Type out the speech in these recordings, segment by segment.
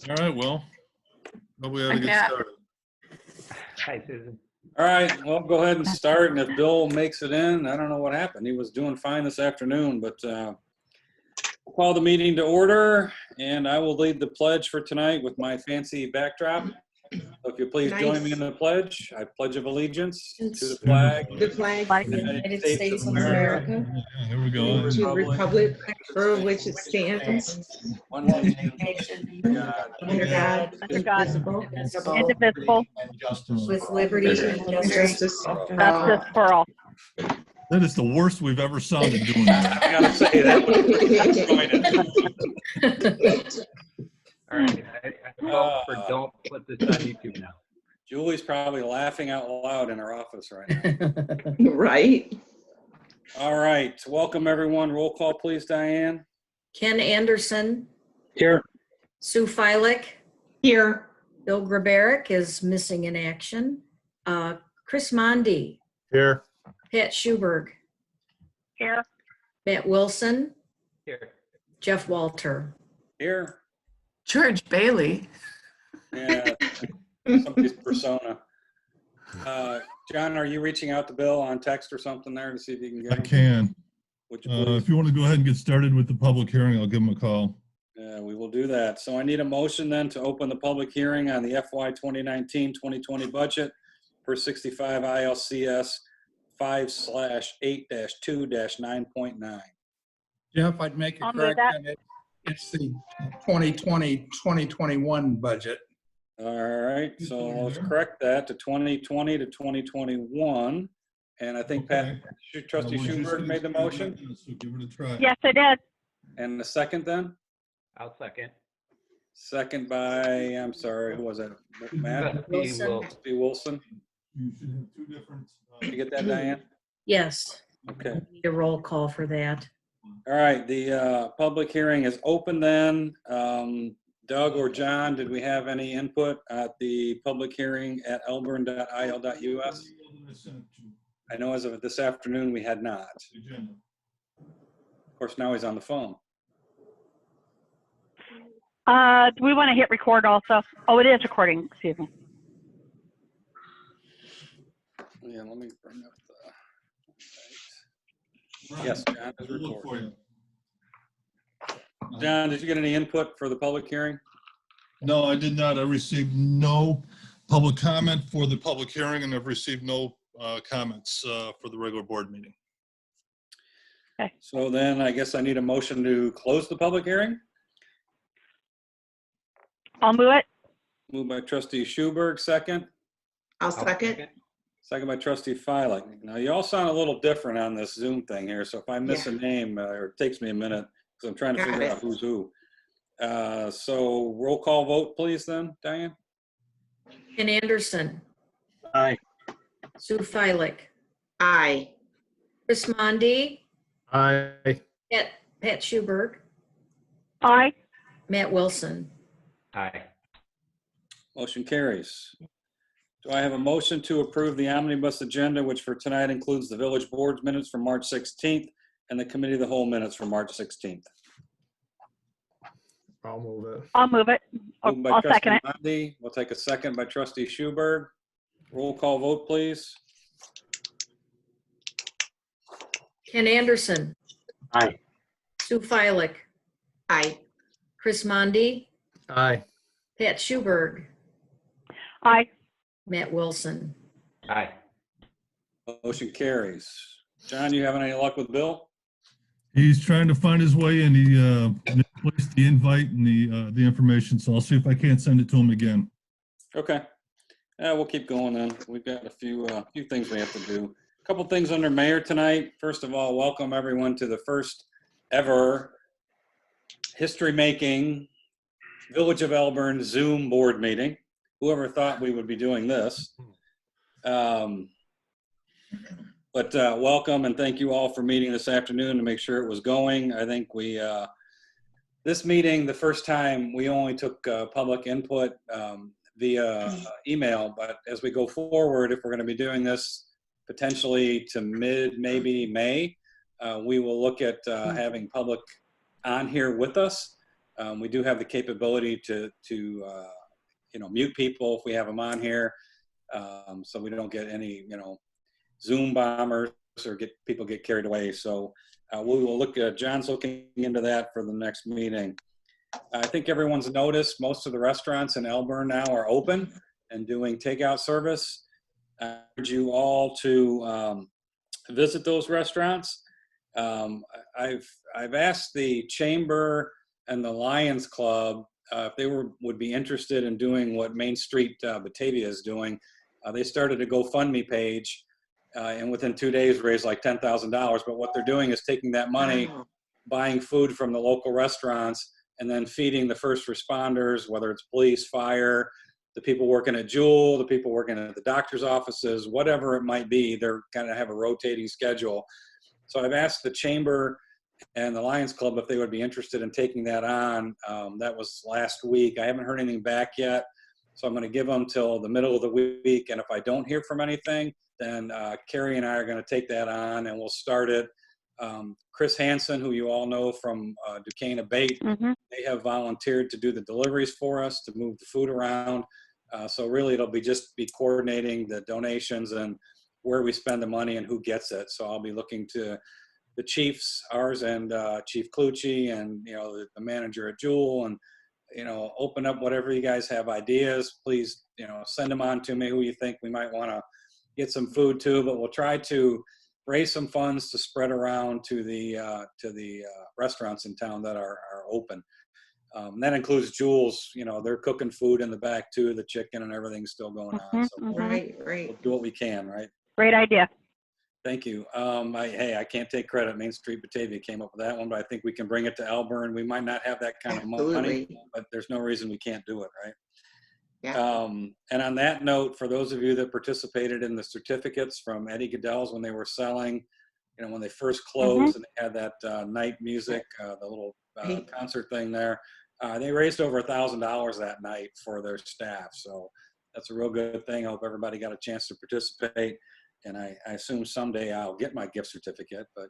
All right, well, probably ought to get started. Hi, Susan. All right, well, go ahead and start, and if Bill makes it in, I don't know what happened. He was doing fine this afternoon, but we'll call the meeting to order, and I will lead the pledge for tonight with my fancy backdrop. So if you please join me in the pledge. I pledge of allegiance to the flag of the United States of America, Yeah, here we go. to the republic for which it stands, one nation, under God, indivisible, indivisible, with liberty and justice for all. justice for all. That is the worst we've ever sounded doing that. I gotta say that. All right, I vote for don't put this on YouTube now. Julie's probably laughing out loud in her office right now. Right. All right, welcome everyone. Roll call, please, Diane. Ken Anderson, Here. Sue Filick, Here. Bill Grabaric is missing in action. Chris Mondi, Here. Pat Schuberg, Here, Matt Wilson, Here. Jeff Walter. Here. George Bailey. Yeah, somebody's persona. John, are you reaching out to Bill on text or something there to see if you can get I him? can. Would you please? If you want to go ahead and get started with the public hearing, I'll give him a call. Yeah, we will do that. So I need a motion then to open the public hearing on the FY 2019-2020 budget per 65 ILCS 5/8-2-9.9. Jeff, I'd make a I'll move that. correction. It's the 2020-2021 budget. All right, so let's correct that to 2020 to 2021. And I think Pat, Trustee Schuberg made the motion. So give it a try. yes, I did. And the second then? I'll second. Second by, I'm sorry, who was that? Matt? Wilson. Trustee Wilson? You should have two different. Did you get that, Diane? Yes, Okay. need a roll call for that. All right, the public hearing is open then. Doug or John, did we have any input at the public hearing at elburn.il.us? I know as of this afternoon, we had not. Of course, now he's on the phone. Do we want to hit record also? Oh, it is recording, excuse me. Yeah, let me bring up the. Yes, John is recording. John, did you get any input for the public hearing? No, I did not. I received no public comment for the public hearing, and I've received no comments for the regular board meeting. Okay. So then I guess I need a motion to close the public hearing. I'll move it. Moved by Trustee Schuberg, second. I'll second. Second by Trustee Filick. Now, you all sound a little different on this Zoom thing here, so if I miss a name, or it takes me a minute, because I'm trying to figure out who's who. So roll call vote, please, then, Diane? Ken Anderson, Aye. Sue Filick, Aye. Chris Mondi, Aye. Pat Schuberg, Aye. Matt Wilson. Aye. Motion carries. Do I have a motion to approve the omnibus agenda, which for tonight includes the village board's minutes from March 16th and the committee of the whole minutes from March 16th? I'll move it. I'll move it. Moved by I'll Trustee second it. Mondi. We'll take a second by Trustee Schuberg. Roll call vote, please. Ken Anderson. Aye. Sue Filick, Aye. Chris Mondi, Aye. Pat Schuberg, Aye. Matt Wilson. Aye. Motion carries. John, you having any luck with Bill? He's trying to find his way, and he misplaced the invite and the information, so I'll see if I can't send it to him again. Okay. We'll keep going then. We've got a few things we have to do. A couple things under mayor tonight. First of all, welcome everyone to the first ever history-making Village of Elburn Zoom board meeting. Whoever thought we would be doing this. But welcome and thank you all for meeting this afternoon to make sure it was going. I think this meeting, the first time, we only took public input via email, but as we go forward, if we're going to be doing this potentially to maybe May, we will look at having public on here with us. We do have the capability to mute people if we have them on here, so we don't get any, Zoom bombers or people get carried away. So we will look at, John's looking into that for the next meeting. I think everyone's noticed most of the restaurants in Elburn now are open and doing takeout service. I urge you all to visit those restaurants. I've asked the Chamber and the Lions Club if they would be interested in doing what Main Street Batavia is doing. They started a GoFundMe page and within 2 days raised like $10,000. But what they're doing is taking that money, buying food from the local restaurants, and then feeding the first responders, whether it's police, fire, the people working at Jewel, the people working at the doctor's offices, whatever it might be. They're kind of have a rotating schedule. So I've asked the Chamber and the Lions Club if they would be interested in taking that on. That was last week. I haven't heard anything back yet. So I'm going to give them till the middle of the week. And if I don't hear from anything, then Carrie and I are going to take that on and we'll start it. Chris Hansen, who you all know from Duquesne Abate, they have volunteered to do the deliveries for us, to move the food around. So really it'll be just be coordinating the donations and where we spend the money and who gets it. So I'll be looking to the chiefs, ours and Chief Clucci and, the manager at Jewel, and, open up whatever you guys have ideas. Please, send them on to me, who you think we might want to get some food to, but we'll try to raise some funds to spread around to the restaurants in town that are open. That includes Jewel's, they're cooking food in the back too, the chicken and everything's still going on. So Right. we'll do what we can, right? Great idea. Thank you. I can't take credit. Main Street Batavia came up with that one, but I think we can bring it to Elburn. We might not have that kind of money, Absolutely. but there's no reason we can't do it, right? Yeah. And on that note, for those of you that participated in the certificates from Eddie Goodell's when they were selling, when they first closed and they had that night music, the little concert thing there, they raised over $1,000 that night for their staff. So that's a real good thing. I hope everybody got a chance to participate. And I assume someday I'll get my gift certificate, but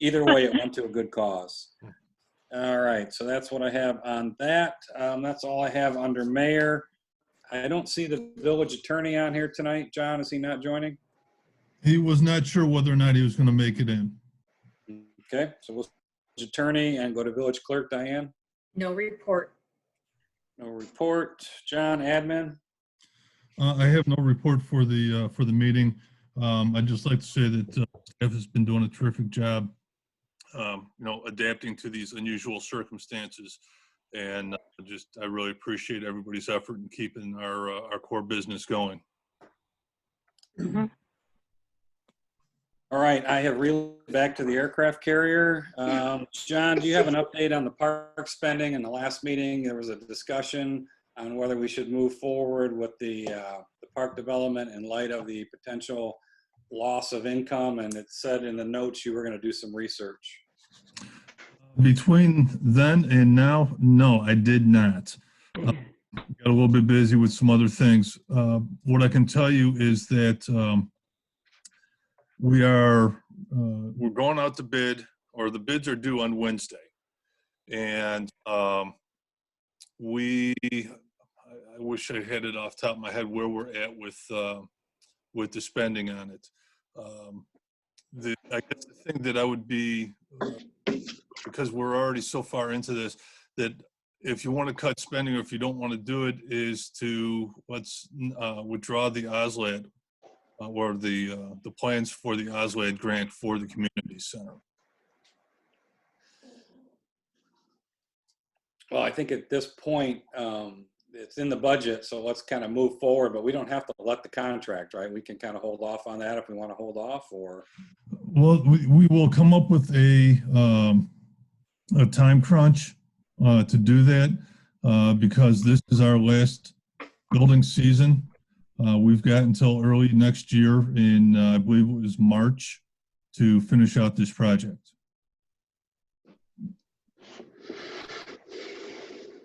either way, it went to a good cause. All right, so that's what I have on that. That's all I have under mayor. I don't see the village attorney on here tonight. John, is he not joining? He was not sure whether or not he was going to make it in. Okay, so we'll village attorney and go to village clerk. Diane? No report. No report. John, admin? I have no report for the meeting. I'd just like to say that staff has been doing a terrific job, adapting to these unusual circumstances. And I really appreciate everybody's effort in keeping our core business going. All right, I have reeled back to the aircraft carrier. John, do you have an update on the park spending? In the last meeting, there was a discussion on whether we should move forward with the park development in light of the potential loss of income. And it said in the notes you were going to do some research. Between then and now, no, I did not. Got a little bit busy with some other things. What I can tell you is that we're going out to bid, or the bids are due on Wednesday, and I wish I had it off the top of my head where we're at with the spending on it. I guess the thing that I would be, because we're already so far into this, that if you want to cut spending or if you don't want to do it, is to withdraw the OSLAD or the plans for the OSLAD grant for the community center. Well, I think at this point, it's in the budget, so let's kind of move forward, but we don't have to let the contract, right? We can kind of hold off on that if we want to hold off, or. Well, we will come up with a time crunch to do that because this is our last building season. We've got until early next year in, I believe it was March, to finish out this project.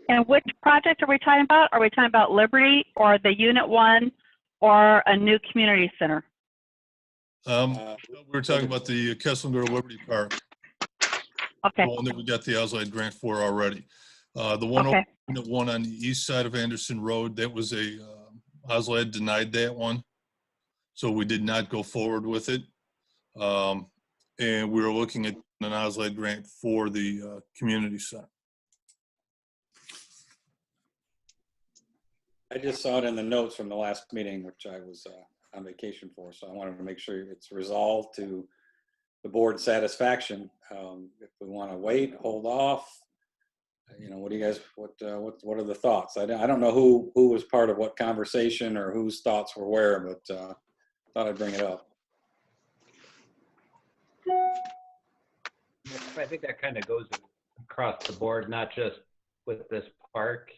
And which project are we talking about? Are we talking about Liberty or the Unit 1 or a new community center? We were talking about the Kesslinger Liberty Park. Okay. The one that we got the Oslide grant for already. The one, Okay. the one on the east side of Anderson Road, that was a, Oslide denied that one. So we did not go forward with it. And we were looking at an Oslide grant for the community center. I just saw it in the notes from the last meeting, which I was on vacation for, so I wanted to make sure it's resolved to the board's satisfaction. If we want to wait, hold off, what do you guys, what are the thoughts? I don't know who was part of what conversation or whose thoughts were where, but thought I'd bring it up. I think that kind of goes across the board, not just with this park.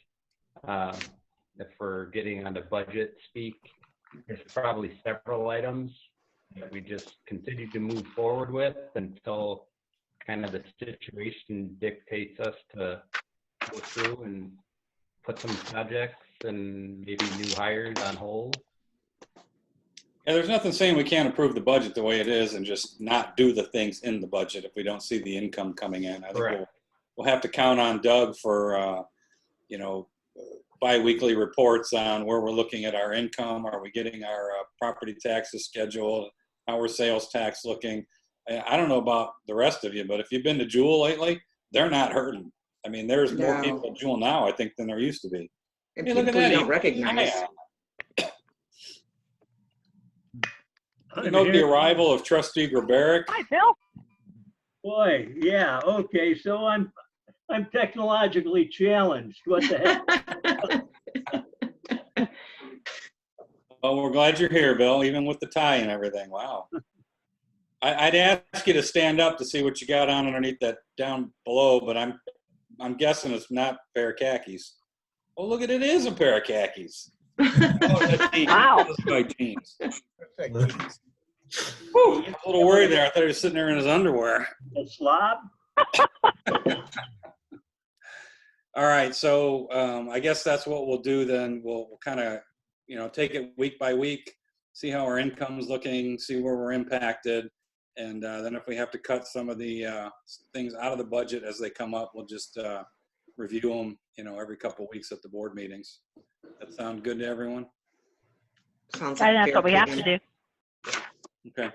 If we're getting onto budget speak, there's probably several items that we just continue to move forward with until kind of the situation dictates us to go through and put some projects and maybe new hires on hold. Yeah, there's nothing saying we can't approve the budget the way it is and just not do the things in the budget if we don't see the income coming in. I think we'll have to count on Doug for, bi-weekly reports on where we're looking at our income. Are we getting our property taxes scheduled? How are sales tax looking? I don't know about the rest of you, but if you've been to Jewel lately, they're not hurting. I mean, there's more people at Jewel now, I think, than there used to be. And Hey, look at people you that. don't recognize. Note the arrival of Trustee Grabaric. Hi, Bill. Boy, yeah, okay, so I'm technologically challenged. What the heck? Well, we're glad you're here, Bill, even with the tie and everything. Wow. I'd ask you to stand up to see what you got on underneath that down below, but I'm guessing it's not a pair of khakis. Oh, look at it, is a pair of khakis. Wow. Those my jeans. Whew, I was a little worried there. I thought he was sitting there in his underwear. A slob? All right, so I guess that's what we'll do then. We'll kind of, take it week by week, see how our income's looking, see where we're impacted. And then if we have to cut some of the things out of the budget as they come up, we'll just review them, every couple of weeks at the board meetings. That sound good to everyone? Sounds I think like that's what we have to do. Okay.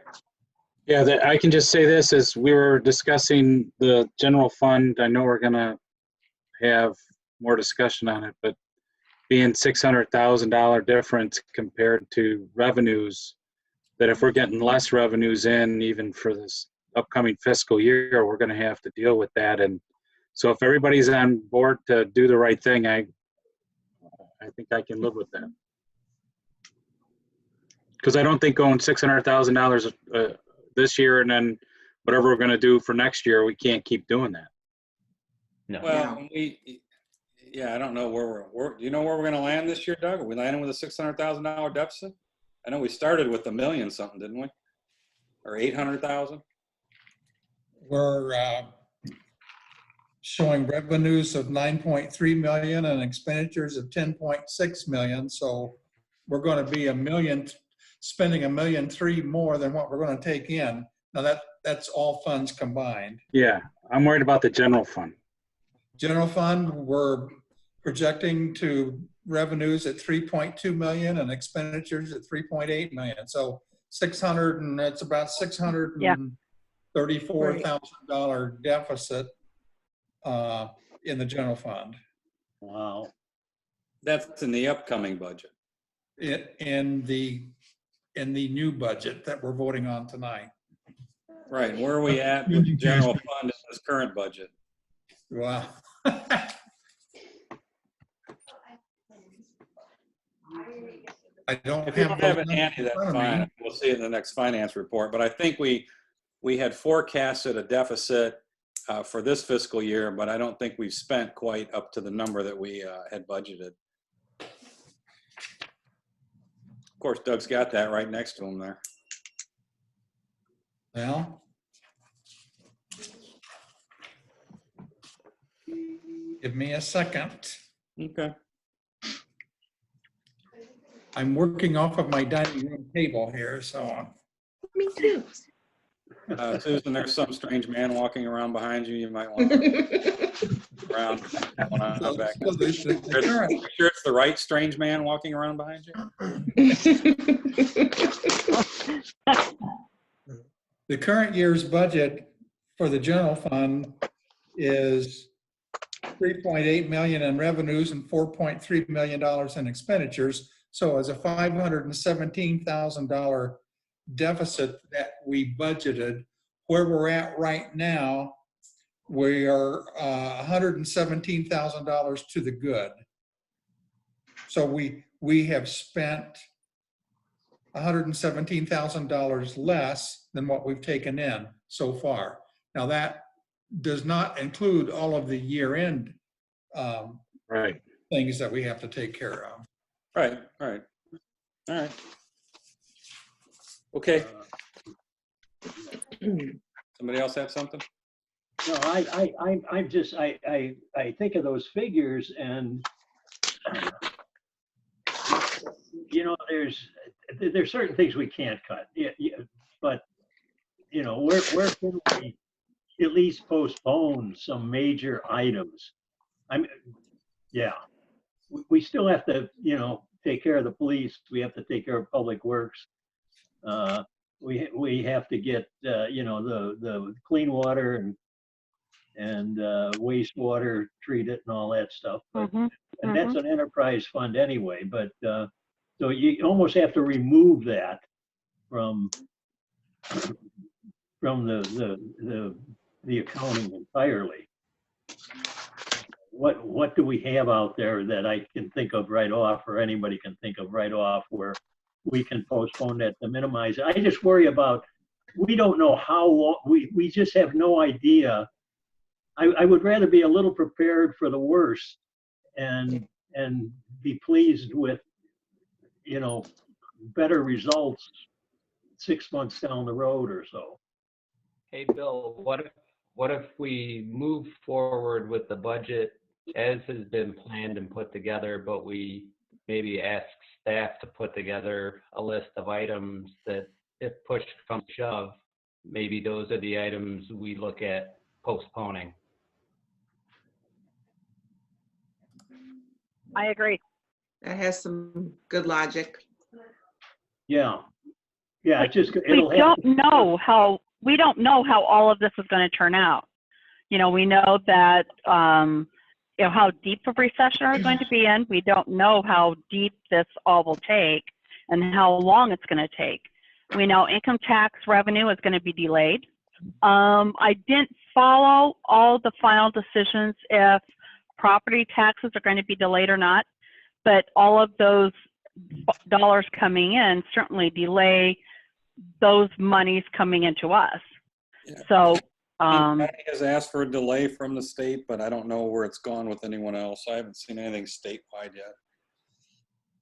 Yeah, I can just say this, as we were discussing the general fund, I know we're gonna have more discussion on it, but being $600,000 difference compared to revenues, that if we're getting less revenues in, even for this upcoming fiscal year, we're gonna have to deal with that. And so if everybody's on board to do the right thing, I think I can live with that. Because I don't think going $600,000 this year and then whatever we're going to do for next year, we can't keep doing that. No. Well, I don't know where do you know where we're going to land this year, Doug? Are we landing with a $600,000 deficit? I know we started with $1 million something, didn't we? Or 800,000? We're showing revenues of 9.3 million and expenditures of 10.6 million. So we're going to be spending $1.3 million more than what we're going to take in. Now that's all funds combined. Yeah, I'm worried about the general fund. General fund, we're projecting to revenues at 3.2 million and expenditures at 3.8 million. So that's about $634,000 deficit in the general fund. Wow. That's in the upcoming budget. In the new budget that we're voting on tonight. Right. Where are we at with the general fund in this current budget? Wow. I don't If you have don't have it handy, that's fine. We'll see it in the next finance report. But I think we had forecasted a deficit for this fiscal year, but I don't think we've spent quite up to the number that we had budgeted. Of course, Doug's got that right next to him there. Well, give me a second. Okay. I'm working off of my dining room table here, so. Me too. Susan, there's some strange man walking around behind you. You might want to around. Back. So the current, You sure it's the right strange man walking around behind you? the current year's budget for the general fund is 3.8 million in revenues and $4.3 million in expenditures. So it's a $517,000 deficit that we budgeted. Where we're at right now, we are $117,000 to the good. So we have spent $117,000 less than what we've taken in so far. Now that does not include all of the year-end Right. things that we have to take care of. Right. All right. Okay. Somebody else have something? No, I'm just, I think of those figures and, you know, there's certain things we can't cut. Yeah, but, you know, where can we at least postpone some major items? Yeah, we still have to, you know, take care of the police. We have to take care of public works. We have to get, you know, the clean water and wastewater treated and all that stuff. But, and that's an enterprise fund anyway. But so you almost have to remove that from the accounting entirely. What do we have out there that I can think of right off, or anybody can think of right off, where we can postpone that to minimize it? I just worry about, we don't know how long, we just have no idea. I would rather be a little prepared for the worst and be pleased with, you know, better results 6 months down the road or so. Hey, Bill, what if we move forward with the budget as has been planned and put together, but we maybe ask staff to put together a list of items that, if push comes to shove, maybe those are the items we look at postponing? I agree. That has some good logic. Yeah, it just, We don't know how all of this is going to turn out. You know, we know that, you know, how deep of recession are we going to be in. We don't know how deep this all will take and how long it's going to take. We know income tax revenue is going to be delayed. I didn't follow all the final decisions if property taxes are going to be delayed or not, but all of those dollars coming in certainly delay those monies coming into us. Yeah. So County has asked for a delay from the state, but I don't know where it's gone with anyone else. I haven't seen anything statewide yet.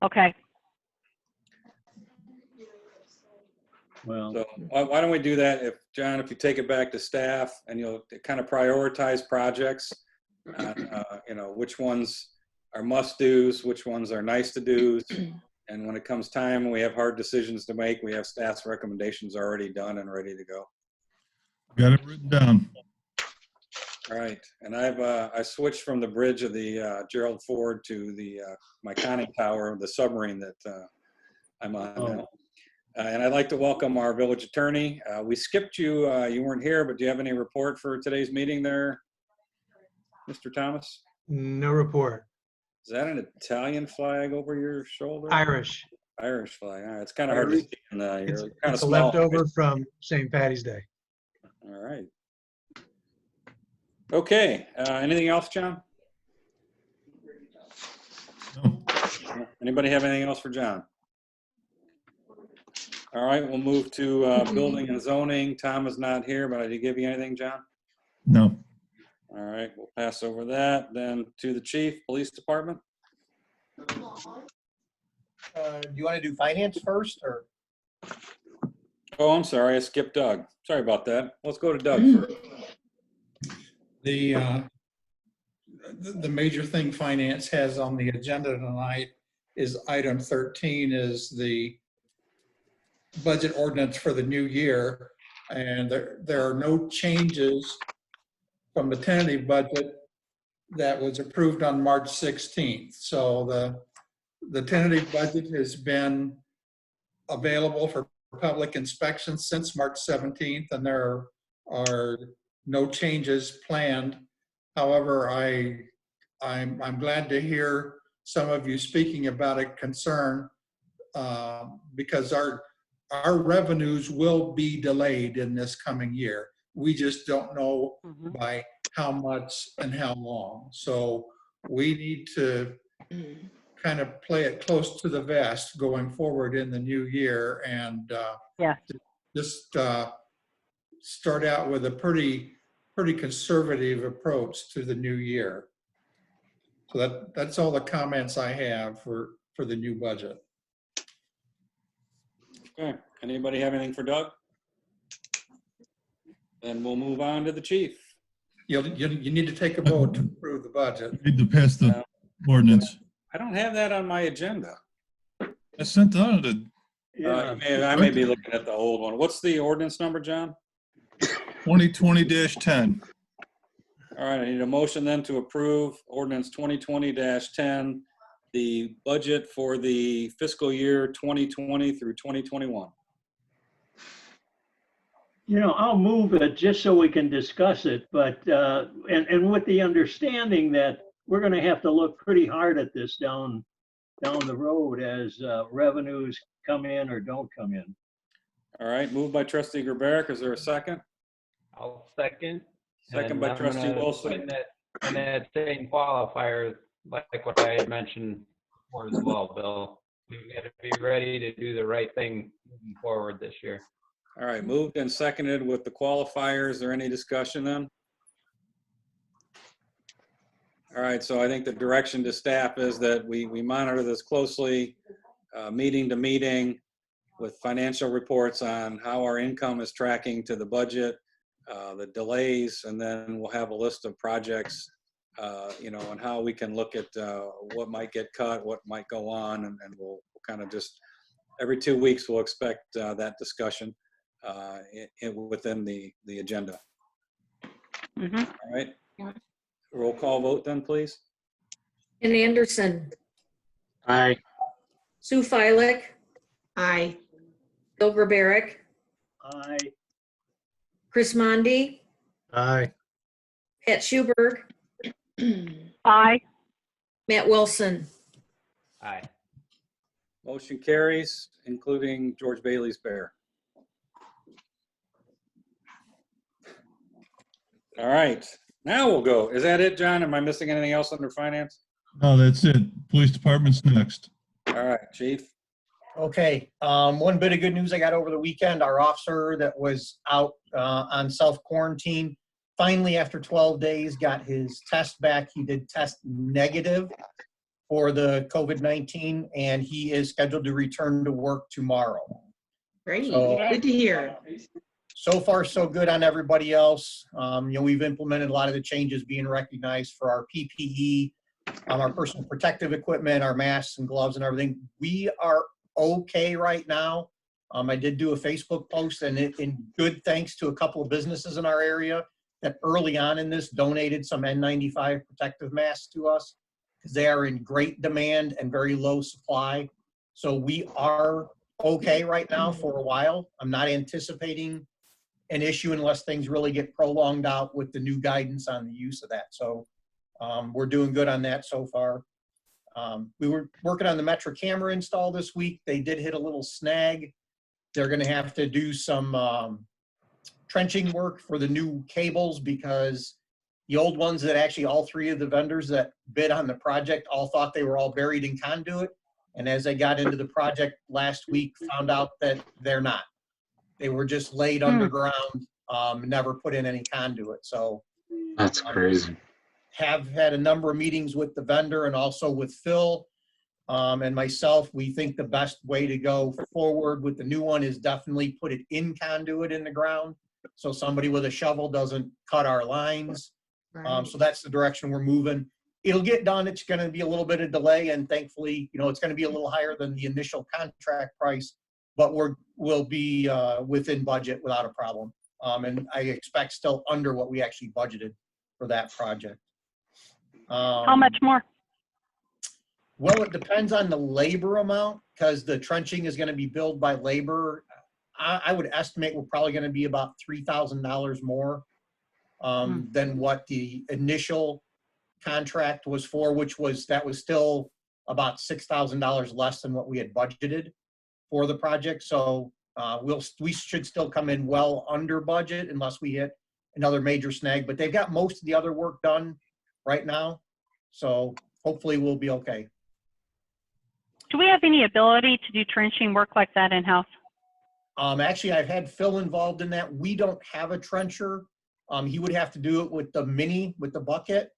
okay. well, So why don't we do that? If John, if you take it back to staff and you'll kind of prioritize projects, you know, which ones are must-dos, which ones are nice-to-dos, and when it comes time and we have hard decisions to make, we have staff's recommendations already done and ready to go. Got it written down. All right, and I switched from the bridge of the Gerald Ford to the my conning tower, the submarine that I'm on now. And I'd like to welcome our village attorney. We skipped you. You weren't here, but do you have any report for today's meeting there, Mr. Thomas? No report. Is that an Italian flag over your shoulder? Irish. Irish flag. All right, it's kind of hard to see. You're kind of It's a small. leftover from St. Patty's Day. All right. Okay. Anything else, John? No. Anybody have anything else for John? All right, we'll move to building and zoning. Tom is not here, but did he give you anything, John? No. All right, we'll pass over that. Then to the chief, police department. Do you want to do finance first, or? Oh, I'm sorry, I skipped Doug. Sorry about that. Let's go to Doug first. The major thing finance has on the agenda tonight is item 13, is the budget ordinance for the new year. And there are no changes from the tentative budget that was approved on March 16th. So the tentative budget has been available for public inspection since March 17th, and there are no changes planned. However, I'm glad to hear some of you speaking about a concern because our revenues will be delayed in this coming year. We just don't know by how much and how long. So we need to kind of play it close to the vest going forward in the new year and just start out with a pretty conservative approach to the new year. So that's all the comments I have for the new budget. Okay, anybody have anything for Doug? Then we'll move on to the chief. You need to take a vote to approve the budget. Need to pass the ordinance. I don't have that on my agenda. I sent out a I may be looking at the old one. What's the ordinance number, John? 2020-10. All right, I need a motion then to approve ordinance 2020-10, the budget for the fiscal year 2020 through 2021. You know, I'll move it just so we can discuss it, but, and with the understanding that we're gonna have to look pretty hard at this down the road as revenues come in or don't come in. All right, moved by trustee Gerberick. Is there a second? I'll second. Second by And I'm trustee gonna Wilson. put in that same qualifier, like what I had mentioned before as well, Bill. We've got to be ready to do the right thing moving forward this year. All right, moved and seconded with the qualifiers. Is there any discussion then? All right, so I think the direction to staff is that we monitor this closely, meeting to meeting, with financial reports on how our income is tracking to the budget, the delays, and then we'll have a list of projects, you know, and how we can look at what might get cut, what might go on, and we'll kind of just, every 2 weeks, we'll expect that discussion within the agenda. All right. Roll call vote then, please. Ken Anderson, Aye. Sue Feilich, Aye. Bill Gerberick, Aye. Chris Mondi, Aye. Pat Schuberg, Aye. Matt Wilson. Aye. Motion carries, including George Bailey's bear. All right, now we'll go. Is that it, John? Am I missing anything else under finance? No, that's it. Police department's next. All right, chief. Okay, one bit of good news I got over the weekend, our officer that was out on self-quarantine, finally after 12 days got his test back. He did test negative for the COVID-19 and he is scheduled to return to work tomorrow. Great, So- good to hear. So far, so good on everybody else. You know, we've implemented a lot of the changes being recognized for our PPE, our personal protective equipment, our masks and gloves and everything. We are okay right now. I did do a Facebook post and in good thanks to a couple of businesses in our area that early on in this donated some N95 protective masks to us because they are in great demand and very low supply. So we are okay right now for a while. I'm not anticipating an issue unless things really get prolonged out with the new guidance on the use of that. So we're doing good on that so far. We were working on the Metro camera install this week. They did hit a little snag. They're gonna have to do some trenching work for the new cables because the old ones that actually all three of the vendors that bid on the project all thought they were all buried in conduit. And as they got into the project last week, found out that they're not. They were just laid underground, never put in any conduit. So That's crazy. have had a number of meetings with the vendor and also with Phil and myself. We think the best way to go forward with the new one is definitely put it in conduit in the ground so somebody with a shovel doesn't cut our lines. So that's the direction we're moving. It'll get done. It's going to be a little bit of delay, and thankfully, you know, it's going to be a little higher than the initial contract price, but we'll be within budget without a problem. And I expect still under what we actually budgeted for that project. How much more? Well, it depends on the labor amount, because the trenching is going to be billed by labor. I would estimate we're probably going to be about $3,000 more than what the initial contract was for, that was still about $6,000 less than what we had budgeted for the project. So we should still come in well under budget unless we hit another major snag. But they've got most of the other work done right now, so hopefully we'll be okay. Do we have any ability to do trenching work like that in-house? Actually, I've had Phil involved in that. We don't have a trencher. He would have to do it with the bucket.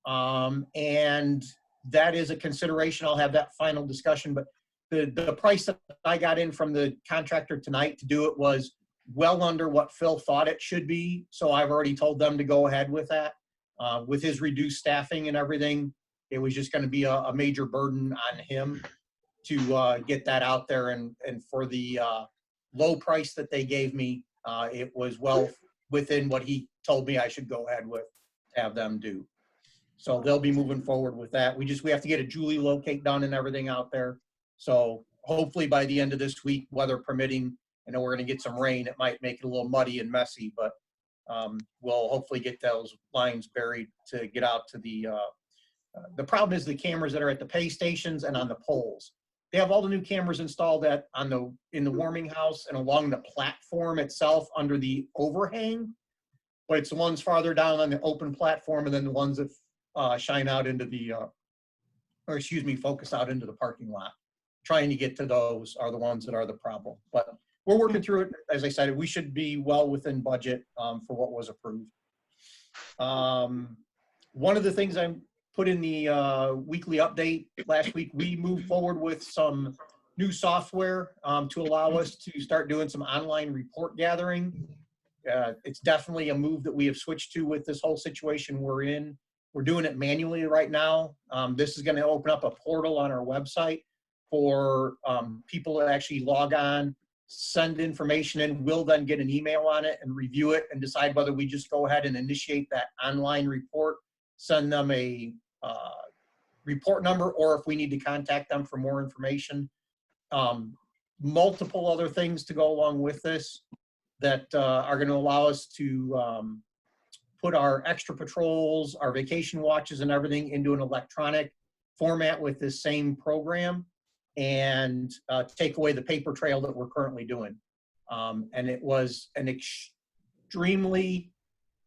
And that is a consideration. I'll have that final discussion, but the price that I got in from the contractor tonight to do it was well under what Phil thought it should be. So I've already told them to go ahead with that. With his reduced staffing and everything, it was just going to be a major burden on him to get that out there. And for the low price that they gave me, it was well within what he told me I should go ahead with, have them do. So they'll be moving forward with that. We have to get a Julie locate done and everything out there. So hopefully by the end of this week, weather permitting, I know we're going to get some rain. It might make it a little muddy and messy, but we'll hopefully get those lines buried to get out to the problem is the cameras that are at the pay stations and on the poles. They have all the new cameras installed in the warming house and along the platform itself under the overhang, but it's the ones farther down on the open platform and then the ones that shine out into focus out into the parking lot. Trying to get to those are the ones that are the problem. But we're working through it. As I said, we should be well within budget for what was approved. One of the things I put in the weekly update last week, we moved forward with some new software to allow us to start doing some online report gathering. It's definitely a move that we have switched to with this whole situation we're in. We're doing it manually right now. This is going to open up a portal on our website for people to actually log on, send information in. We'll then get an email on it and review it and decide whether we just go ahead and initiate that online report, send them a report number, or if we need to contact them for more information. Multiple other things to go along with this that are going to allow us to put our extra patrols, our vacation watches and everything into an electronic format with this same program and take away the paper trail that we're currently doing. And it was an extremely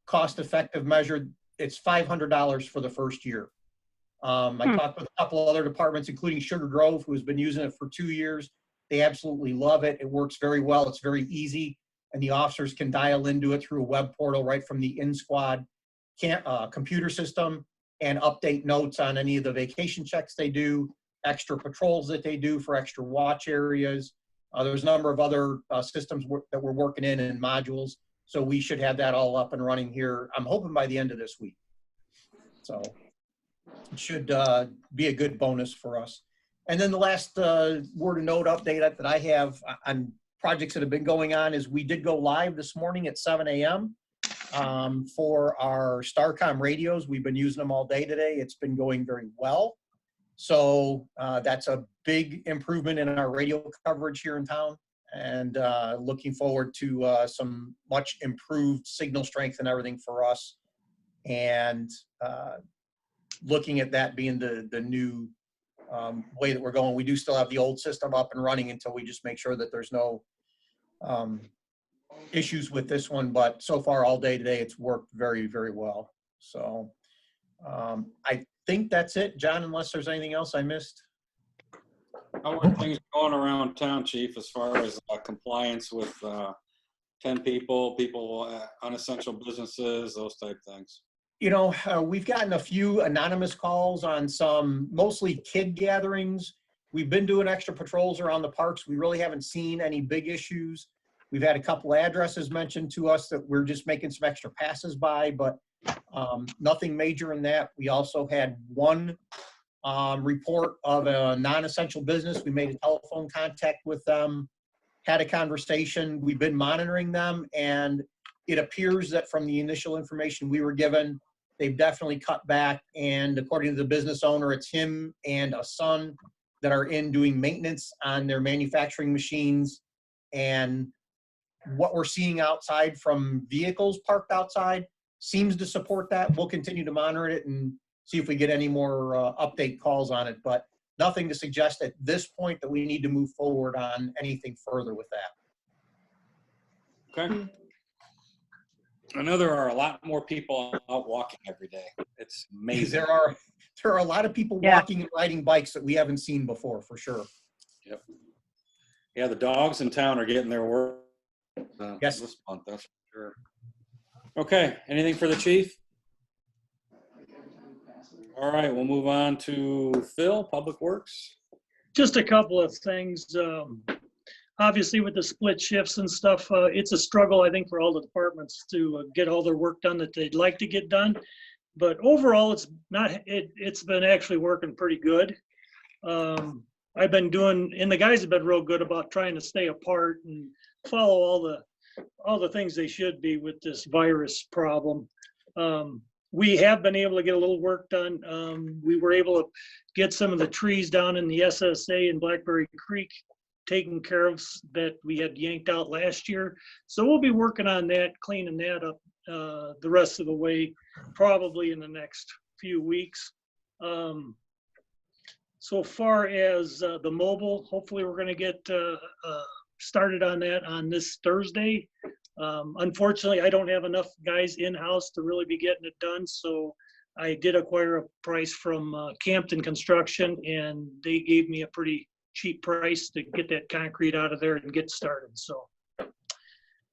cost-effective measure. It's $500 for the first year. I talked with a couple other departments, including Sugar Grove, who has been using it for 2 years. They absolutely love it. It works very well. It's very easy. And the officers can dial into it through a web portal right from the in-squad computer system and update notes on any of the vacation checks they do, extra patrols that they do for extra watch areas. There's a number of other systems that we're working in and modules. So we should have that all up and running here, I'm hoping by the end of this week. So it should be a good bonus for us. And then the last word of note update that I have on projects that have been going on is we did go live this morning at 7 a.m. For our Starcom radios. We've been using them all day today. It's been going very well. So that's a big improvement in our radio coverage here in town, and looking forward to some much improved signal strength and everything for us. And looking at that being the new way that we're going. We do still have the old system up and running until we just make sure that there's no issues with this one, but so far all day today it's worked very, very well. So I think that's it, John, unless there's anything else I missed. How are things going around town, Chief, as far as compliance with 10 people, unessential businesses, those type things? You know, we've gotten a few anonymous calls on some mostly kid gatherings. We've been doing extra patrols around the parks. We really haven't seen any big issues. We've had a couple addresses mentioned to us that we're just making some extra passes by, but nothing major in that. We also had one report of a non-essential business. We made a telephone contact with them, had a conversation. We've been monitoring them, and it appears that from the initial information we were given, they've definitely cut back. And according to the business owner, it's him and a son that are in doing maintenance on their manufacturing machines. And what we're seeing outside from vehicles parked outside seems to support that. We'll continue to monitor it and see if we get any more update calls on it, but nothing to suggest at this point that we need to move forward on anything further with that. Okay. I know there are a lot more people out walking every day. It's amazing. There are a lot of people walking and riding bikes that we haven't seen before, for sure. Yep. Yeah, the dogs in town are getting their work Yes. this month, that's for sure. Okay, anything for the chief? All right, we'll move on to Phil, Public Works. Just a couple of things. Obviously, with the split shifts and stuff, it's a struggle, I think, for all the departments to get all their work done that they'd like to get done. But overall, it's been actually working pretty good. I've been doing, and the guys have been real good about trying to stay apart and follow all the things they should be with this virus problem. We have been able to get a little work done. We were able to get some of the trees down in the SSA in Blackberry Creek taken care of that we had yanked out last year. So we'll be working on that, cleaning that up the rest of the way, probably in the next few weeks. So far as the mobile, hopefully we're gonna get started on that on this Thursday. Unfortunately, I don't have enough guys in-house to really be getting it done, so I did acquire a price from Campton Construction, and they gave me a pretty cheap price to get that concrete out of there and get started. So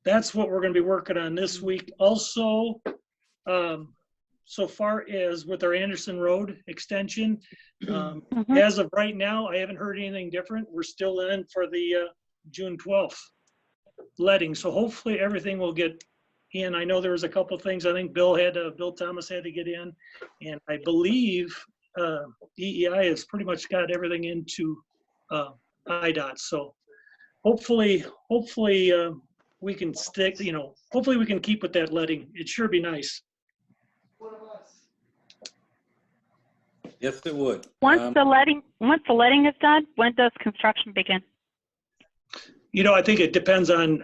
that's what we're going to be working on this week. Also, so far as with our Anderson Road extension, as of right now, I haven't heard anything different. We're still in for the June 12th letting. So hopefully everything will get in. I know there was a couple of things I think Bill Thomas had to get in, and I believe EEI has pretty much got everything into IDOT. So hopefully we can stick, hopefully we can keep with that letting. It sure be nice. Yes, it would. Once the letting is done, when does construction begin? I think it depends on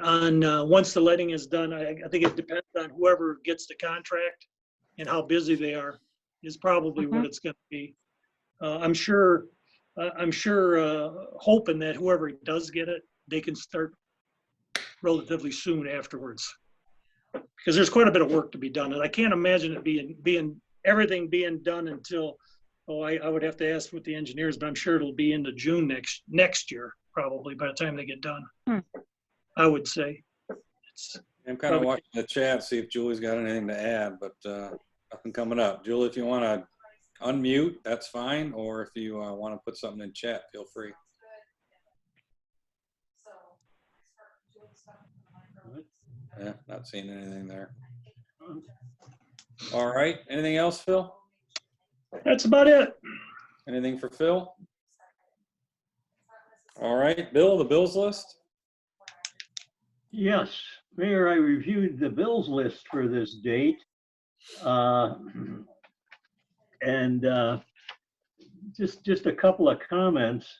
once the letting is done. I think it depends on whoever gets the contract and how busy they are is probably what it's going to be. I'm sure hoping that whoever does get it, they can start relatively soon afterwards, because there's quite a bit of work to be done, and I can't imagine it everything being done until I would have to ask with the engineers, but I'm sure it'll be into June next year probably by the time they get done. I would say. I'm kind of watching the chat, see if Julie's got anything to add, but nothing coming up. Julie, if you want to unmute, that's fine. Or if you want to put something in chat, feel free. Yeah, not seeing anything there. All right. Anything else, Phil? That's about it. Anything for Phil? All right, Bill, the bills list? Yes, Mayor, I reviewed the bills list for this date. And just a couple of comments.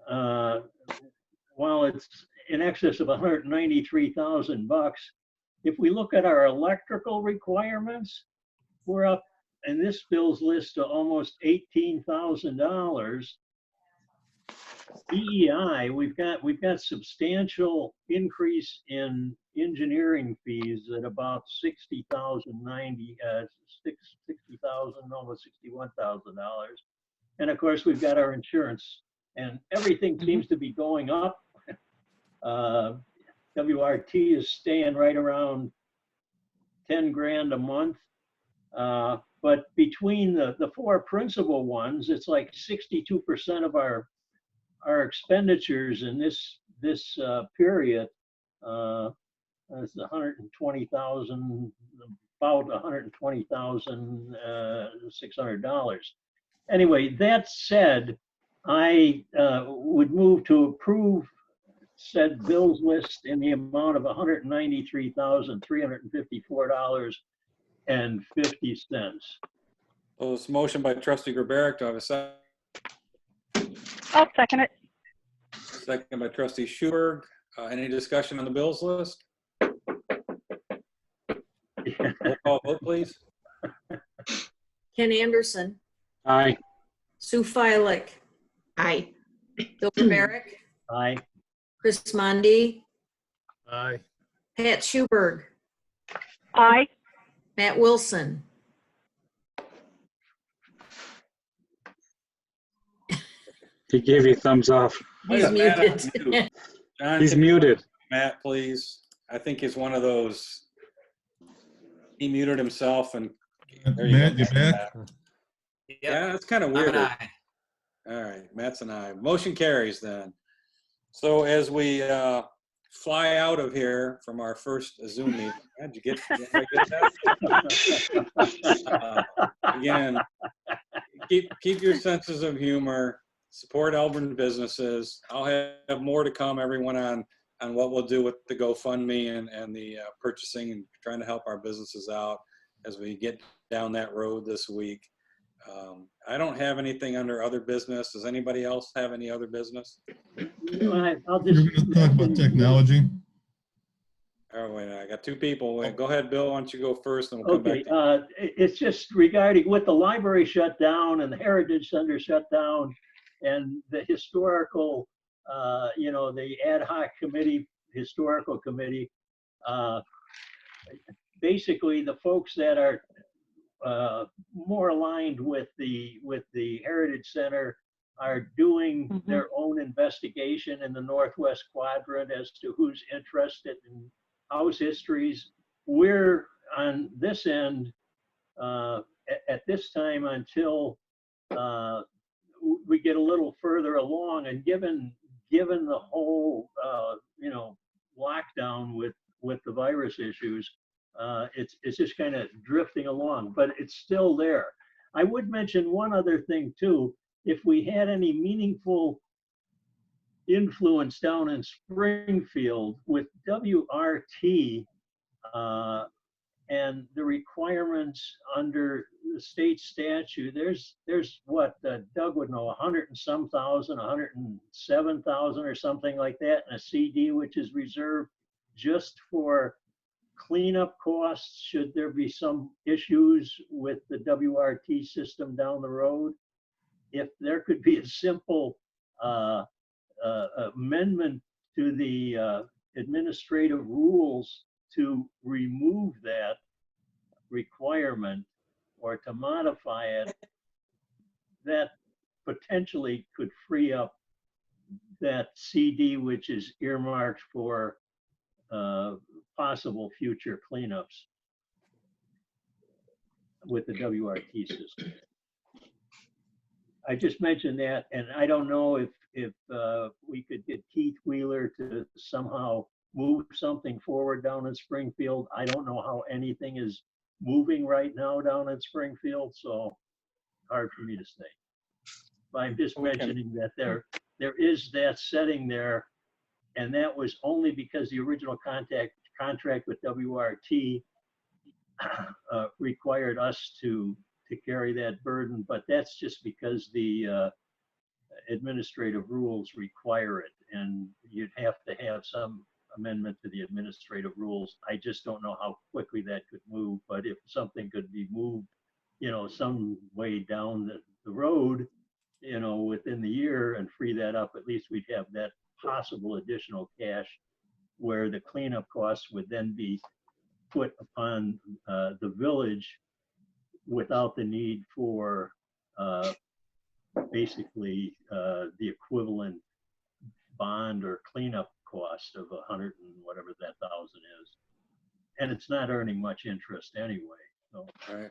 While it's in excess of $193,000, if we look at our electrical requirements, we're up in this bills list to almost $18,000. EEI, we've got substantial increase in engineering fees at about $60,000, almost $61,000. And of course, we've got our insurance, and everything seems to be going up. WRT is staying right around 10 grand a month. But between the four principal ones, it's like 62% of our expenditures in this period is $120,000, about $120,600. Anyway, that said, I would move to approve said bills list in the amount of $193,354.50. So this motion by trustee Gruberic, do I have a second? I'll second it. Second by trustee Schuberg. Any discussion on the bills list? Roll call vote, please. Ken Anderson, Aye. Sue Feilich, Aye. Bill Barbaric, Aye. Chris Mondi, Aye. Pat Schuberg, Aye. Matt Wilson. He gave you thumbs up. Why He's is Matt on muted. mute? John, He's can you muted. Matt, please. I think he's one of those. He muted himself and. There you Matt, go. you back? Yeah, that's kind of weird. All right, Matt's an aye. Motion carries then. So as we fly out of here from our first Zoom meeting, how'd you get that? Again, keep your senses of humor. Support Elburn businesses. I'll have more to come, everyone, on what we'll do with the GoFundMe and the purchasing and trying to help our businesses out as we get down that road this week. I don't have anything under other business. Does anybody else have any other business? I'll You're just going to talk about technology? Oh, wait, I got two people. Wait, go ahead, Bill. Why don't you go first and we'll come Okay, back to you. it's just regarding with the library shut down and the Heritage Center shut down and the historical, the ad hoc committee, historical committee, basically the folks that are more aligned with the Heritage Center are doing their own investigation in the Northwest Quadrant as to who's interested in house histories. We're on this end at this time until we get a little further along, and given the whole lockdown with the virus issues, it's just kind of drifting along, but it's still there. I would mention one other thing too. If we had any meaningful influence down in Springfield with WRT and the requirements under the state statute, there's what Doug would know, 100 and some thousand, 107,000 or something like that in a CD, which is reserved just for cleanup costs should there be some issues with the WRT system down the road. If there could be a simple amendment to the administrative rules to remove that requirement or to modify it, that potentially could free up that CD, which is earmarked for possible future cleanups with the WRT system. I just mentioned that, and I don't know if we could get Keith Wheeler to somehow move something forward down in Springfield. I don't know how anything is moving right now down in Springfield, so hard for me to say. But I'm just mentioning that there is that setting there, and that was only because the original contract with WRT required us to carry that burden, but that's just because the administrative rules require it, and you'd have to have some amendment to the administrative rules. I just don't know how quickly that could move, but if something could be moved, some way down the road, within the year and free that up, at least we'd have that possible additional cash where the cleanup costs would then be put upon the village without the need for basically the equivalent bond or cleanup cost of 100 and whatever that thousand is. And it's not earning much interest anyway. So. All right.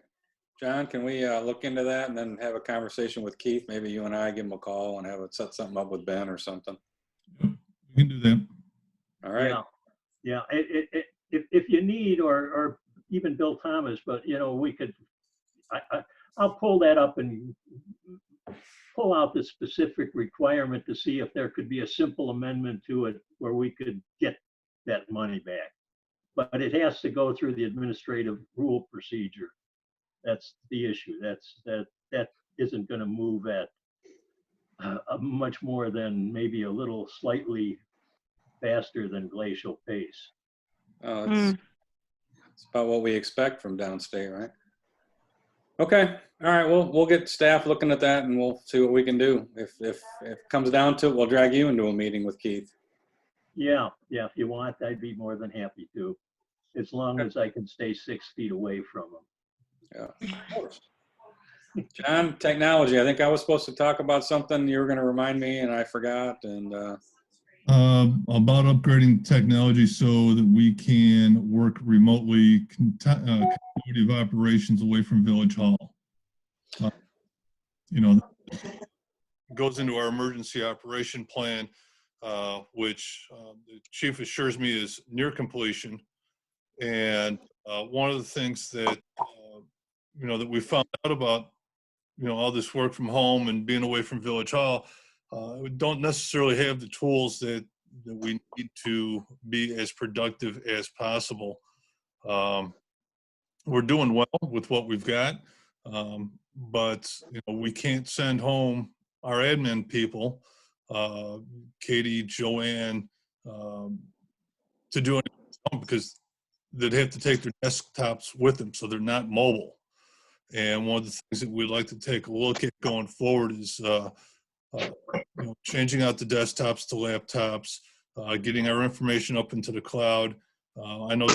John, can we look into that and then have a conversation with Keith? Maybe you and I give him a call and have it set something up with Ben or something. We can do that. All right. Yeah. If you need, or even Bill Thomas, but we could. I'll pull that up and pull out the specific requirement to see if there could be a simple amendment to it where we could get that money back. But it has to go through the administrative rule procedure. That's the issue. That isn't going to move at much more than maybe a little slightly faster than glacial pace. It's about what we expect from downstate, right? Okay, all right, we'll get staff looking at that and we'll see what we can do. If it comes down to it, we'll drag you into a meeting with Keith. Yeah, if you want, I'd be more than happy to, as long as I can stay 6 feet away from them. Yeah, of course. John, technology, I think I was supposed to talk about something. You were going to remind me and I forgot. And about upgrading technology so that we can work remotely, continuity of operations away from Village Hall. You know, goes into our emergency operation plan, which the chief assures me is near completion. And one of the things that, you know, that we found out about, you know, all this work from home and being away from Village Hall, we don't necessarily have the tools that we need to be as productive as possible. We're doing well with what we've got, but you know, we can't send home our admin people, Katie, Joanne, to do anything because they'd have to take their desktops with them, so they're not mobile. And one of the things that we'd like to take a look at going forward is you know, changing out the desktops to laptops, getting our information up into the cloud. I know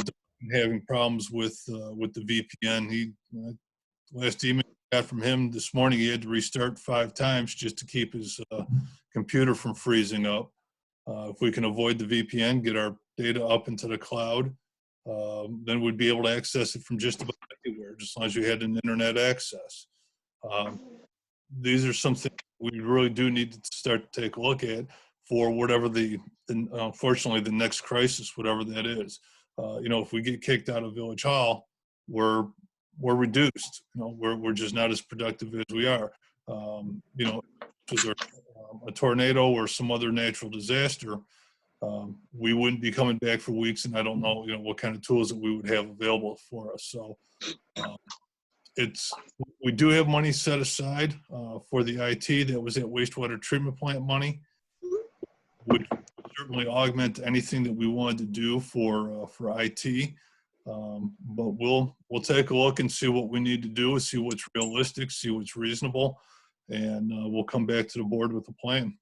having problems with the VPN. Last email I got from him this morning, he had to restart 5 times just to keep his computer from freezing up. If we can avoid the VPN, get our data up into the cloud, then we'd be able to access it from just about anywhere, just as long as you had an internet access. These are some things we really do need to start to take a look at for whatever unfortunately, the next crisis, whatever that is. You know, if we get kicked out of Village Hall, we're reduced. You know, we're just not as productive as we are. You know, if there's a tornado or some other natural disaster, we wouldn't be coming back for weeks, and I don't know, you know, what kind of tools that we would have available for us. So we do have money set aside for the IT that was at wastewater treatment plant money, which would certainly augment anything that we wanted to do for IT. But we'll take a look and see what we need to do, see what's realistic, see what's reasonable, and we'll come back to the board with a plan.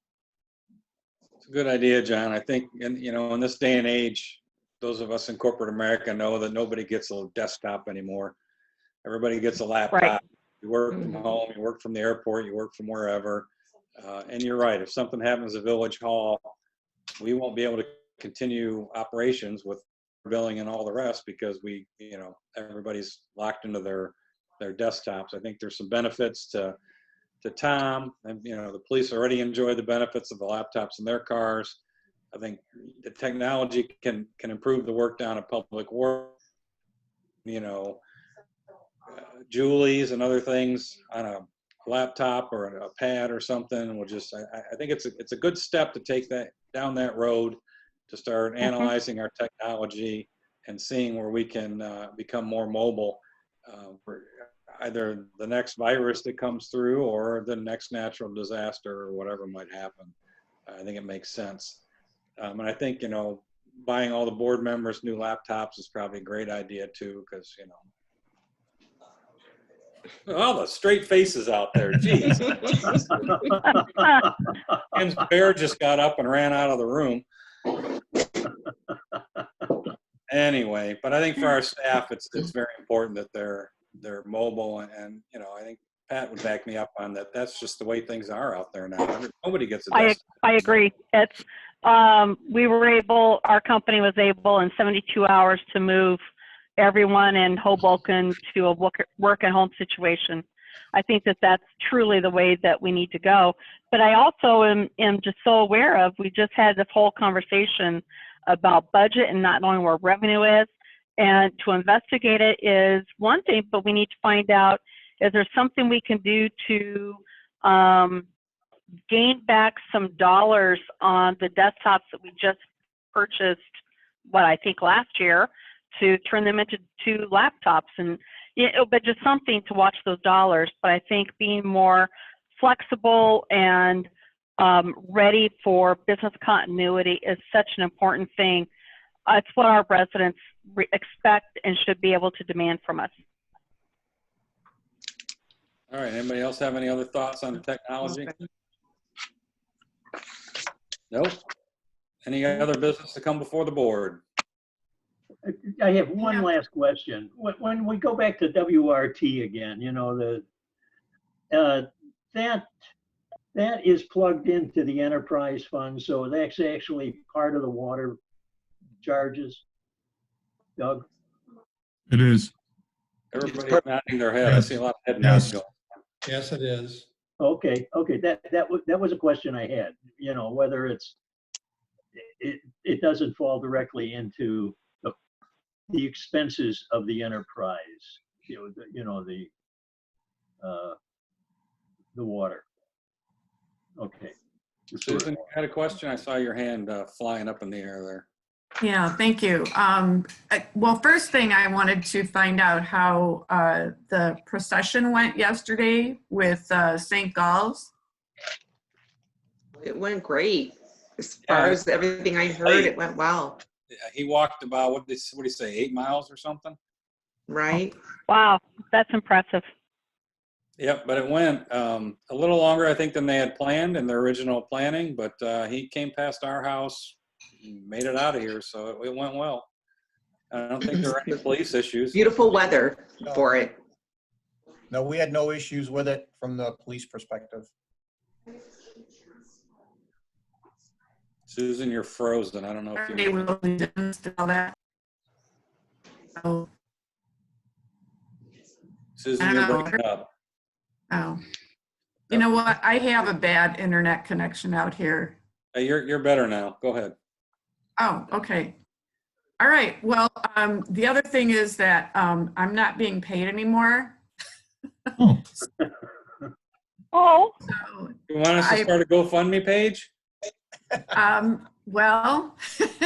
it's a good idea, John. I think, and you know, in this day and age, those of us in corporate America know that nobody gets a desktop anymore. Everybody gets a laptop. Right. You work from home, you work from the airport, you work from wherever. And you're right, if something happens at Village Hall, we won't be able to continue operations with billing and all the rest because you know, everybody's locked into their desktops. I think there's some benefits to Tom, and you know, the police already enjoy the benefits of the laptops in their cars. I think the technology can improve the work down at Public Works. You know, Julie's and other things on a laptop or a pad or something will just, I think it's a good step to take that down that road, to start analyzing our technology and seeing where we can become more mobile for either the next virus that comes through or the next natural disaster or whatever might happen. I think it makes sense. And I think, you know, buying all the board members new laptops is probably a great idea too, because, you know, all the straight faces out there, geez. And Bear just got up and ran out of the room. Anyway, but I think for our staff, it's very important that they're mobile, and you know, I think Pat would back me up on that. That's just the way things are out there now. Nobody gets a desktop. I agree. It's our company was able in 72 hours to move everyone in Hoboken to a work at home situation. I think that that's truly the way that we need to go. But I also am just so aware of, we just had this whole conversation about budget and not knowing where revenue is. And to investigate it is one thing, but we need to find out, is there something we can do to gain back some dollars on the desktops that we just purchased, what I think last year, to turn them into 2 laptops, and but just something to watch those dollars. But I think being more flexible and ready for business continuity is such an important thing. It's what our residents expect and should be able to demand from us. All right, anybody else have any other thoughts on technology? Nope. Any other business to come before the board? I have one last question. When we go back to WRT again, you know, that is plugged into the enterprise fund, so that's actually part of the water charges. Doug? It is. Everybody's nodding their head. I see a lot of head nods going. Yes, it is. Okay, that was a question I had, you know, whether it doesn't fall directly into the expenses of the enterprise, the water. Okay. Susan, you had a question? I saw your hand flying up in the air there. Yeah, thank you. Well, first thing I wanted to find out how the procession went yesterday with St. Gall's. It went great. As far as everything I heard, it went well. He walked about, what did he say, 8 miles or something? Right. Wow, that's impressive. Yep, but it went a little longer, I think, than they had planned in their original planning, but he came past our house, made it out of here, so it went well. I don't think there were any police issues. Beautiful weather for it. No, we had no issues with it from the police perspective. Susan, you're frozen. I don't know if They you... really didn't do all that. So, Susan, you're breaking up. oh, you know what? I have a bad internet connection out here. Hey, you're better now. Go ahead. Oh, okay. All right. Well, the other thing is that I'm not being paid anymore. Oh. Oh. So, You want us to start a GoFundMe page? well, so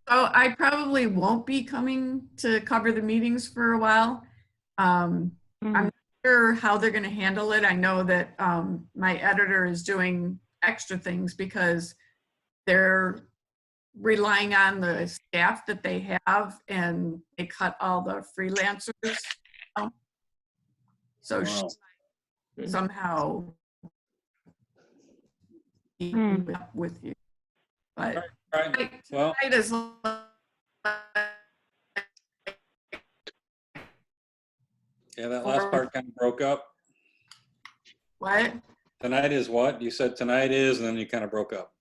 I probably won't be coming to cover the meetings for a while. I'm not sure how they're going to handle it. I know that my editor is doing extra things because they're relying on the staff that they have, and they cut all the freelancers. So Wow. she somehow keep up with you. But Right. Well, tonight is yeah, that last part kind of broke up. what? Tonight is what? You said tonight is, and then you kind of broke up.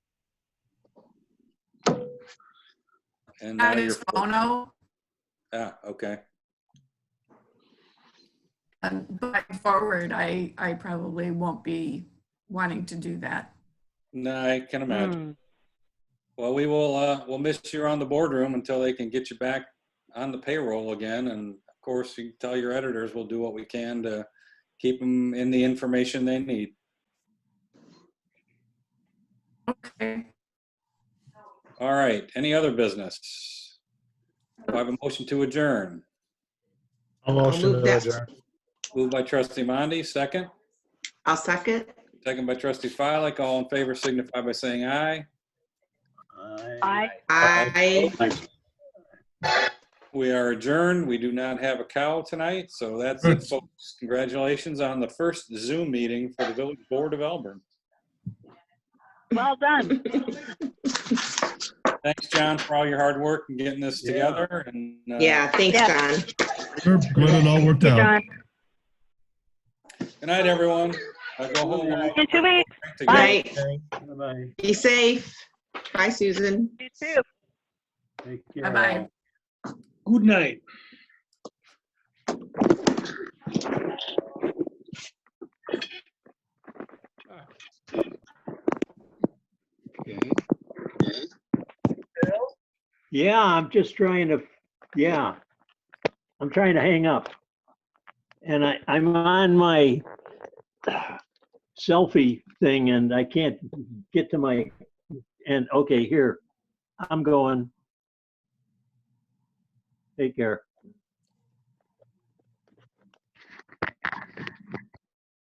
And now That you're... is phono. Yeah, okay. And going forward, I probably won't be wanting to do that. No, I can imagine. Well, we will, we'll miss you around the boardroom until they can get you back on the payroll again. And of course, you tell your editors we'll do what we can to keep them in the information they need. Okay. All right. Any other business? Do I have a motion to adjourn? I'll motion move to that. adjourn. Moved by trustee Mondi, second. I'll second. Second by trustee Filick. All in favor signify by saying aye. Aye. We are adjourned. We do not have a cow tonight, so that's it, folks. Congratulations on the first Zoom meeting for the Village Board of Elburn. Well done. Thanks, John, for all your hard work and getting this together. And Yeah, thanks, John. We're glad it all worked out. John. Good night, everyone. I go home. In 2 weeks. Bye. Bye-bye. Be safe. Bye, Susan. You too. Take care. Bye-bye. Good night. Yeah, I'm just trying to, I'm trying to hang up. And I'm on my selfie thing and I can't get to my, and okay, here, I'm going. Take care.